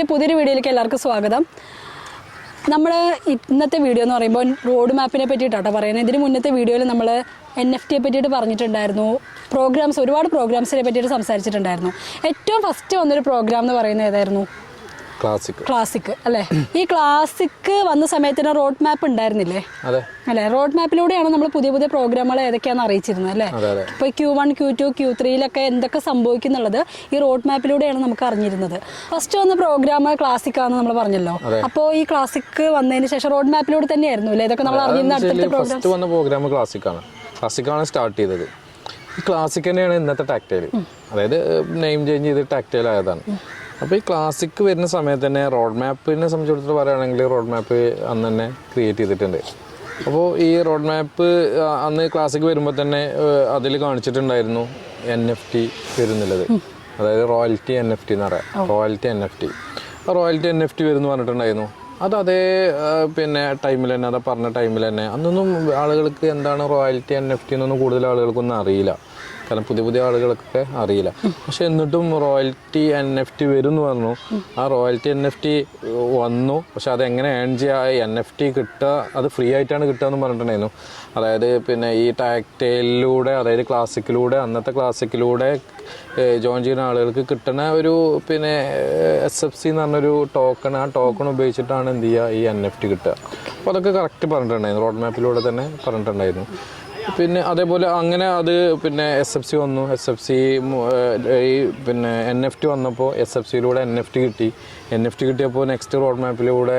ടെക്കിൻ്റെ പുതിയൊരു വീഡിയോയിലേക്ക് എല്ലാവർക്കും സ്വാഗതം. നമ്മൾ ഇന്നത്തെ വീഡിയോ എന്ന് പറയുമ്പോൾ റോഡ് മാപ്പിനെ പറ്റിയിട്ടാണ് പറയുന്നത്. ഇതിന് മുന്നത്തെ വീഡിയോയിൽ നമ്മൾ NFT പറ്റിയിട്ട് പറഞ്ഞിട്ടുണ്ടായിരുന്നു. ഒരുപാട് പ്രോഗ്രാംസിനെ പറ്റിയിട്ട് സംസാരിച്ചിട്ടുണ്ടായിരുന്നു. ഏറ്റവും ഫസ്റ്റ് വന്നൊരു പ്രോഗ്രാം എന്ന് പറയുന്നത് ഏതായിരുന്നു? ക്ലാസിക് അല്ലേ? ഈ ക്ലാസിക് വന്ന സമയത്തിന് റോഡ് മാപ്പ് ഉണ്ടായിരുന്നില്ലേ അല്ലേ? റോഡ് മാപ്പിലൂടെയാണ് നമ്മൾ പുതിയ പ്രോഗ്രാമുകൾ ഏതൊക്കെയാണെന്ന് അറിയിച്ചിരുന്നത് അല്ലേ? ഇപ്പോൾ Q1, Q2, Q3 എന്തൊക്കെ സംഭവിക്കുന്നുള്ളത് ഈ റോഡ് മാപ്പിലൂടെയാണ് നമുക്ക് അറിഞ്ഞിരുന്നത്. ഫസ്റ്റ് വന്ന പ്രോഗ്രാം ക്ലാസിക് ആണെന്ന് നമ്മൾ പറഞ്ഞല്ലോ. അപ്പോൾ ഈ ക്ലാസിക് വന്നതിന് ശേഷം റോഡ് മാപ്പിലൂടെ തന്നെയായിരുന്നു അല്ലേ ഇതൊക്കെ നമ്മൾ അറിയുന്ന? അടുത്ത പ്രോഗ്രാം ക്ലാസിക്കാണ് സ്റ്റാർട്ട് ചെയ്തത്. ക്ലാസിക് തന്നെയാണ് ഇന്നത്തെ ടാക്ടൈൽ, അതായത് നെയിം ചേഞ്ച് ചെയ്ത് ടാക്ടൈൽ ആയതാണ്. അപ്പോൾ ഈ ക്ലാസിക് വരുന്ന സമയത്ത് തന്നെ റോഡ് മാപ്പിനെ സംബന്ധിച്ചിടത്തോളം പറയുകയാണെങ്കിൽ റോഡ് മാപ്പ് അന്ന് തന്നെ ക്രിയേറ്റ് ചെയ്തിട്ടുണ്ട്. അപ്പോൾ ഈ റോഡ് മാപ്പ് അന്ന് ക്ലാസിക് വരുമ്പോൾ തന്നെ അതിൽ കാണിച്ചിട്ടുണ്ടായിരുന്നു NFT വരുന്നുള്ളത്, അതായത് റോയൽറ്റി NFT എന്ന് പറയാം. റോയൽറ്റി NFT വരുന്നു പറഞ്ഞിട്ടുണ്ടായിരുന്നു. അതേ ടൈമിൽ തന്നെ, അത് പറഞ്ഞ ടൈമിൽ തന്നെ അന്നൊന്നും ആളുകൾക്ക് എന്താണ് റോയൽറ്റി NFT എന്നൊന്നും കൂടുതൽ ആളുകൾക്കൊന്നും അറിയില്ല. കാരണം പുതിയ ആളുകൾക്കൊക്കെ അറിയില്ല. പക്ഷെ എന്നിട്ടും റോയൽറ്റി NFT വരും എന്ന് പറഞ്ഞു. ആ റോയൽറ്റി NFT വന്നു. പക്ഷെ അതെങ്ങനെ ഏൺ ചെയ്യുക, NFT കിട്ടുക, അത് ഫ്രീ ആയിട്ടാണ് കിട്ടുക എന്ന് പറഞ്ഞിട്ടുണ്ടായിരുന്നു. അതായത് ഈ ടാക്ടൈലിലൂടെ, അതായത് അന്നത്തെ ക്ലാസിക്കിലൂടെ ജോയിൻ ചെയ്യുന്ന ആളുകൾക്ക് കിട്ടുന്ന ഒരു SFC എന്ന് പറഞ്ഞൊരു ടോക്കൺ. ആ ടോക്കൺ ഉപയോഗിച്ചിട്ടാണ് എന്ത് ചെയ്യുക, ഈ NFT കിട്ടുക. അപ്പോൾ അതൊക്കെ കറക്റ്റ് പറഞ്ഞിട്ടുണ്ടായിരുന്നു, റോഡ് മാപ്പിലൂടെ തന്നെ പറഞ്ഞിട്ടുണ്ടായിരുന്നു. അതേപോലെ അങ്ങനെ അത് SFC വന്നു. SFC ഈ NFT വന്നപ്പോൾ SFCയിലൂടെ NFT കിട്ടിയപ്പോൾ നെക്സ്റ്റ് റോഡ് മാപ്പിലൂടെ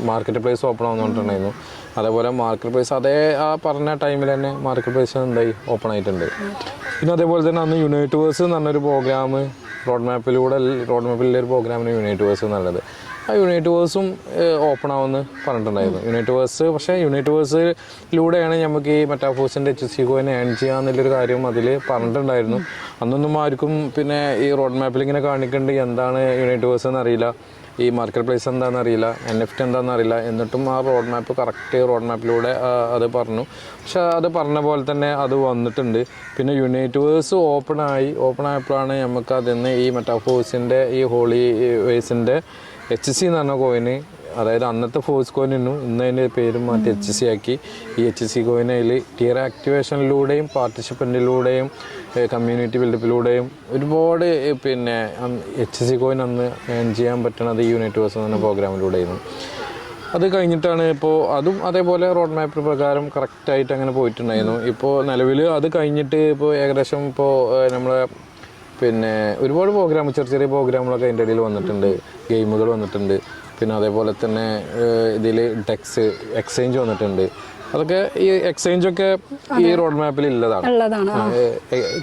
മാർക്കറ്റ് പ്ലേസ് ഓപ്പൺ ആവുന്നുണ്ടായിരുന്നു. അതേപോലെ മാർക്കറ്റ് പ്ലേസ് ആ പറഞ്ഞ ടൈമിൽ തന്നെ മാർക്കറ്റ് പ്ലേസ് എന്തായി ഓപ്പൺ ആയിട്ടുണ്ട്. അതേപോലെ തന്നെ അന്ന് യൂണിവേഴ്സ് എന്ന് പറഞ്ഞൊരു പ്രോഗ്രാം റോഡ് മാപ്പിലെ ഒരു പ്രോഗ്രാമിന് യൂണിവേഴ്സ് എന്നുള്ളത്. ആ യൂണിവേഴ്സും ഓപ്പൺ ആവുമെന്ന് പറഞ്ഞിട്ടുണ്ടായിരുന്നു. പക്ഷേ യൂണിവേഴ്സിലൂടെയാണ് നമുക്ക് ഈ മെറ്റാഫോഴ്സിൻ്റെ HC കോയിൻ ഏൺ ചെയ്യാന്നുള്ളൊരു കാര്യം അതിൽ പറഞ്ഞിട്ടുണ്ടായിരുന്നു. അന്നൊന്നും ആർക്കും ഈ റോഡ് മാപ്പിൽ ഇങ്ങനെ കാണിക്കേണ്ട എന്താണ് യൂണിവേഴ്സ് എന്നറിയില്ല, ഈ മാർക്കറ്റ് പ്ലേസ് എന്താണെന്ന് അറിയില്ല, NFT എന്താണെന്ന് അറിയില്ല. എന്നിട്ടും ആ റോഡ് മാപ്പ് കറക്റ്റ് റോഡ് മാപ്പിലൂടെ അത് പറഞ്ഞു. പക്ഷെ അത് പറഞ്ഞ പോലെ തന്നെ അത് വന്നിട്ടുണ്ട്. യൂണിവേഴ്സ് ഓപ്പൺ ആയപ്പോഴാണ് നമുക്ക് അതിൽ നിന്ന് ഈ മെറ്റാഫോഴ്സിൻ്റെ ഈ ഹോളി വേസിൻ്റെ HC എന്ന് പറഞ്ഞ കോയിന്, അതായത് അന്നത്തെ ഫോഴ്സ് കോയിനു ഇന്ന് അതിൻ്റെ പേരും മാറ്റി HC ആക്കി. ഈ HC കോയിൻ അതിൽ ടിയർ ആക്ടിവേഷനിലൂടെയും പാർട്ടിസിപ്പൻറ്റിലൂടെയും കമ്മ്യൂണിറ്റി ബിൽഡപ്പിലൂടെയും ഒരുപാട് HC കോയിൻ അന്ന് ഏൺ ചെയ്യാൻ പറ്റണത് ഈ യൂണിവേഴ്സ് എന്ന പ്രോഗ്രാമിലൂടെയായിരുന്നു. അത് കഴിഞ്ഞിട്ടാണ് ഇപ്പോൾ അതും അതേപോലെ റോഡ് മാപ്പ് പ്രകാരം കറക്റ്റായിട്ട് അങ്ങനെ പോയിട്ടുണ്ടായിരുന്നു. ഇപ്പോൾ നിലവിൽ അത് കഴിഞ്ഞിട്ട് ഇപ്പോൾ ഏകദേശം നമ്മളെ ഒരുപാട് പ്രോഗ്രാം, ചെറിയ പ്രോഗ്രാമുകളൊക്കെ അതിൻ്റെ ഇടയിൽ വന്നിട്ടുണ്ട്. ഗെയിമുകൾ വന്നിട്ടുണ്ട്. അതേപോലെ തന്നെ ഇതിൽ എക്സ്ചേഞ്ച് വന്നിട്ടുണ്ട്. അതൊക്കെ ഈ എക്സ്ചേഞ്ചൊക്കെ ഈ റോഡ് മാപ്പിൽ ഉള്ളതാണ്,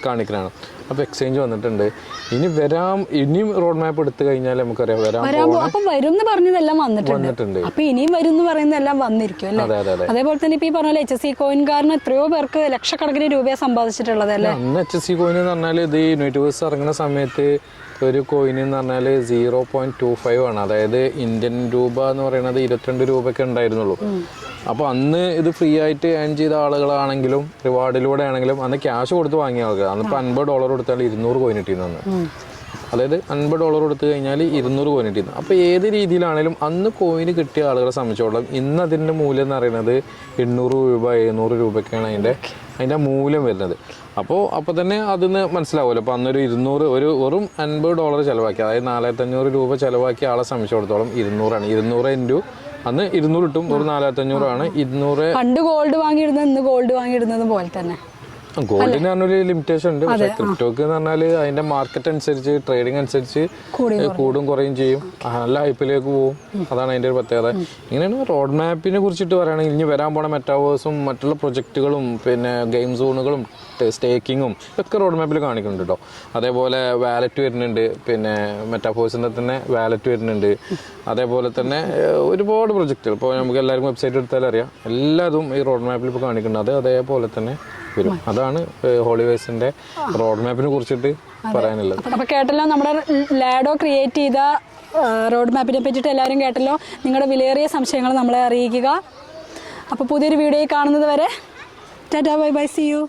കാണിക്കലാണ്. അപ്പോൾ എക്സ്ചേഞ്ച് വന്നിട്ടുണ്ട്. ഇനിയും റോഡ് മാപ്പ് എടുത്തു കഴിഞ്ഞാൽ നമുക്കറിയാം വരും പറഞ്ഞതെല്ലാം വന്നിട്ടുണ്ട്. അപ്പൊ ഇനിയും വരും എന്ന് പറയുന്നതെല്ലാം വന്നിരിക്കും അല്ലേ? അതേപോലെ തന്നെ ഇപ്പൊ ഈ പറഞ്ഞ HC കോയിൻ കാരണം എത്രയോ പേർക്ക് ലക്ഷക്കണക്കിന് രൂപയെ സമ്പാദിച്ചിട്ടുള്ളത് അല്ലേ? അന്ന് HC കോയിൻ എന്ന് പറഞ്ഞാൽ ഇത് യൂണിവേഴ്സ് ഇറങ്ങുന്ന സമയത്ത് ഒരു കോയിൻ എന്ന് പറഞ്ഞാൽ 0.25 ആണ്. അതായത് ഇന്ത്യൻ രൂപ എന്ന് പറയുന്നത് 22 രൂപയൊക്കെ ഉണ്ടായിരുന്നുള്ളൂ. അപ്പോൾ അന്ന് ഇത് ഫ്രീ ആയിട്ട് ഏൺ ചെയ്ത ആളുകളാണെങ്കിലും റിവാർഡിലൂടെ ആണെങ്കിലും അന്ന് ക്യാഷ് കൊടുത്ത് വാങ്ങിയ ആൾക്ക് അന്നിപ്പോൾ $50 കൊടുത്താൽ 200 കോയിൻ കിട്ടിയിരുന്നു. അതായത് $50 കൊടുത്തു കഴിഞ്ഞാൽ 200 കോയിൻ കിട്ടിയിരുന്നു. അപ്പോൾ ഏത് രീതിയിലാണെങ്കിലും അന്ന് കോയിന് കിട്ടിയ ആളുകളെ സംബന്ധിച്ചോളം ഇന്ന് അതിൻ്റെ മൂല്യം എന്ന് പറയുന്നത് 800 രൂപ 700 രൂപയൊക്കെയാണ് അതിൻ്റെ മൂല്യം വരുന്നത്. അപ്പോൾ തന്നെ അതിന് മനസ്സിലാവുമല്ലോ. അപ്പോൾ അന്നൊരു 200 വെറും $50 ചിലവാക്കി, അതായത് 4500 രൂപ ചിലവാക്കിയ ആളെ സംബന്ധിച്ചിടത്തോളം 200 ഇൻറ്റു അന്ന് 200 കിട്ടും. ഒരു 4500 ആണ്. 200 പണ്ട് ഗോൾഡ് വാങ്ങിയിടുന്നത് ഇന്ന് ഗോൾഡ് വാങ്ങിയിടുന്നത് പോലെ തന്നെ. ഗോൾഡിന് പറഞ്ഞൊരു ലിമിറ്റേഷൻ ഉണ്ട്. പക്ഷെ ക്രിപ്റ്റോക്ക് എന്ന് പറഞ്ഞാൽ അതിന്റെ മാർക്കറ്റ് അനുസരിച്ച്, ട്രേഡിംഗ് അനുസരിച്ച് കൂടും കുറയും ചെയ്യും. നല്ല ഹൈപ്പിലേക്ക് പോകും. അതാണ് അതിന്റെ ഒരു പ്രത്യേകത. ഇങ്ങനെയാണ് റോഡ് മാപ്പിനെ കുറിച്ചിട്ട് പറയുകയാണെങ്കിൽ ഇനി വരാൻ പോണ മെറ്റാവേഴ്സും മറ്റുള്ള പ്രൊജക്റ്റുകളും ഗെയിം സോണുകളും സ്റ്റേക്കിങ്ങും ഒക്കെ റോഡ് മാപ്പിൽ കാണിക്കുന്നുണ്ട് കേട്ടോ. അതേപോലെ വാലറ്റ് വരുന്നുണ്ട്, മെറ്റാഫോഴ്സിൻ്റെ തന്നെ വാലറ്റ് വരുന്നുണ്ട്. അതേപോലെ തന്നെ ഒരുപാട് പ്രൊജക്റ്റുകൾ ഇപ്പോൾ നമുക്ക് എല്ലാവർക്കും വെബ്സൈറ്റ് എടുത്താലും അറിയാം, എല്ലാതും ഈ റോഡ് മാപ്പിൽ ഇപ്പോൾ കാണിക്കുന്നുണ്ട്. അതേപോലെ തന്നെ വരും. അതാണ് ഹോളിവേഴ്സിന്റെ റോഡ് മാപ്പിനെ കുറിച്ചിട്ട് പറയാനുള്ളത്. അപ്പോൾ കേട്ടല്ലോ, നമ്മുടെ ലാഡോ ക്രിയേറ്റ് ചെയ്ത റോഡ് മാപ്പിനെ പറ്റിയിട്ട് എല്ലാവരും കേട്ടല്ലോ. നിങ്ങളുടെ വിലയേറിയ സംശയങ്ങൾ നമ്മളെ അറിയിക്കുക. അപ്പോൾ പുതിയൊരു വീഡിയോ കാണുന്നത് വരെ tata, bye bye, see U.